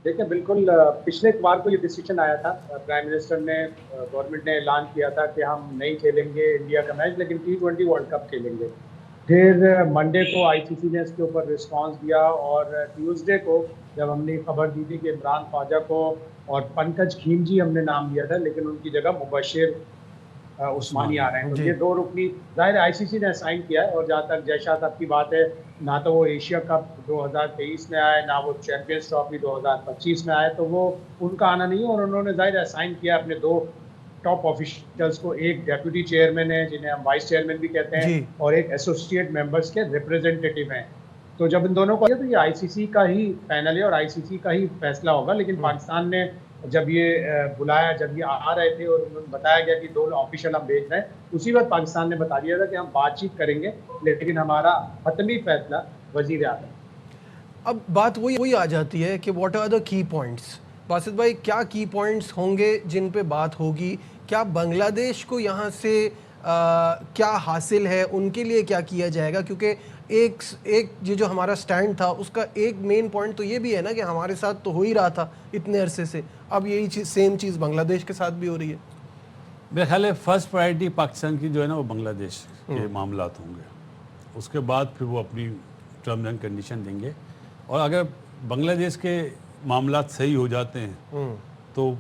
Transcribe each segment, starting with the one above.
دیکھیں بالکل پچھلے اتوار کو یہ ڈیسیجن آیا تھا، پرائم منسٹر نے گورنمنٹ نے اعلان کیا تھا کہ ہم نہیں کھیلیں گے انڈیا کا میچ لیکن T20 ورلڈ کپ کھیلیں گے. پھر منڈے کو آئی سی سی نے اس کے اوپر رسپانس دیا اور ٹیوزڈے کو جب ہم نے خبر دی تھی کہ عمران خواجہ کو اور پنکج کھیمجی ہم نے نام لیا تھا لیکن ان کی جگہ مبشر عثمانی آ رہے ہیں، تو یہ دو رکنی ظاہر آئی سی سی نے اسائن کیا ہے. اور جہاں تک جے شاہ صاحب کی بات ہے، نہ تو وہ ایشیا کپ 2023 میں آئے، نہ وہ چیمپئنز ٹرافی 2025 میں آئے، تو وہ ان کا آنا نہیں ہے. اور انہوں نے ظاہر اسائن کیا اپنے دو ٹاپ آفیشلز کو، ایک ڈیپیوٹی چیئرمین ہے جنہیں ہم وائس چیئرمین بھی کہتے ہیں، اور ایک ایسوسیٹ ممبرز کے ریپریزنٹیٹیو ہیں. تو جب ان دونوں کو آیا تو یہ آئی سی سی کا ہی پینل ہے اور آئی سی سی کا ہی فیصلہ ہوگا. لیکن پاکستان نے جب یہ بلایا، جب یہ آ رہے تھے اور انہوں نے بتایا گیا کہ 2 آفیشل ہم بھیج رہے ہیں، اسی وقت پاکستان نے بتا دیا تھا کہ ہم بات چیت کریں گے لیکن ہمارا حتمی فیصلہ وزیر اعظم. اب بات وہی آ جاتی ہے کہ واٹ آر دا کی پوائنٹس. باسط بھائی کیا کی پوائنٹس ہوں گے جن پہ بات ہوگی؟ کیا بنگلہ دیش کو یہاں سے کیا حاصل ہے، ان کے لیے کیا کیا جائے گا؟ کیونکہ ایک یہ جو ہمارا سٹینڈ تھا اس کا ایک مین پوائنٹ تو یہ بھی ہے نا کہ ہمارے ساتھ تو ہو ہی رہا تھا اتنے عرصے سے، اب یہی سیم چیز بنگلہ دیش کے ساتھ بھی ہو رہی ہے. میرے خیال ہے فرسٹ پرائرٹی پاکستان کی جو ہے نا وہ بنگلہ دیش کے معاملات ہوں گے، اس کے بعد پھر وہ اپنی ٹرمز اینڈ کنڈیشن دیں گے. اور اگر بنگلہ دیش کے معاملات صحیح ہو جاتے ہیں تو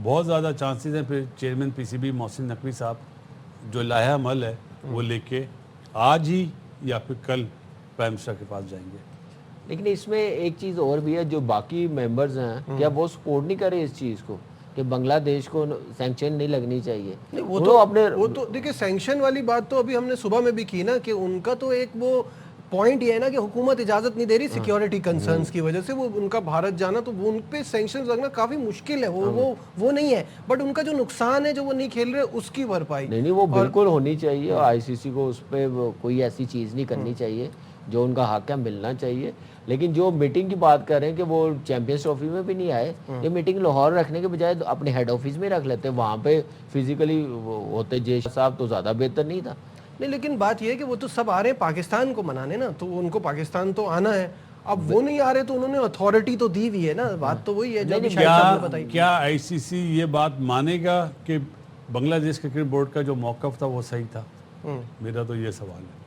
بہت زیادہ چانسز ہیں پھر chairman P C B Mohsin Naqvi صاحب جو لائحہ عمل ہے وہ لے کے آج ہی یا پھر کل پرائم منسٹر کے پاس جائیں گے. لیکن اس میں ایک چیز اور بھی ہے، جو باقی ممبرز ہیں کیا وہ سپورٹ نہیں کرے اس چیز کو کہ بنگلہ دیش کو سینکشن نہیں لگنی چاہیے؟ وہ تو دیکھیں سینکشن والی بات تو ابھی ہم نے صبح میں بھی کی نا کہ ان کا تو ایک وہ پوائنٹ یہ ہے نا کہ حکومت اجازت نہیں دے رہی سیکیورٹی کنسرنز کی وجہ سے، وہ ان کا بھارت جانا، تو وہ ان پہ سینکشنز لگنا کافی مشکل ہے. وہ نہیں ہے، بٹ ان کا جو نقصان ہے جو وہ نہیں کھیل رہے اس کی بھرپائی نہیں وہ بالکل ہونی چاہیے. اور آئی سی سی کو اس پہ کوئی ایسی چیز نہیں کرنی چاہیے، جو ان کا حق ہے ملنا چاہیے. لیکن جو میٹنگ کی بات کر رہے ہیں کہ وہ چیمپئنز ٹرافی میں بھی نہیں آئے، یہ میٹنگ لاہور رکھنے کے بجائے اپنے ہیڈ آفس میں رکھ لیتے، وہاں پہ فزیکلی ہوتے. جے صاحب تو زیادہ بہتر نہیں تھا. نہیں لیکن بات یہ ہے کہ وہ تو سب آ رہے ہیں پاکستان کو منانے نا، تو ان کو پاکستان تو آنا ہے. اب وہ نہیں آ رہے تو انہوں نے اتھارٹی تو دی ہوئی ہے نا. بات تو وہی ہے جو ابھی شاہد صاحب نے بتائی. کیا آئی سی سی یہ بات مانے گا کہ بنگلہ دیش کرکٹ بورڈ کا جو موقف تھا وہ صحیح تھا؟ میرا تو یہ سوال ہے.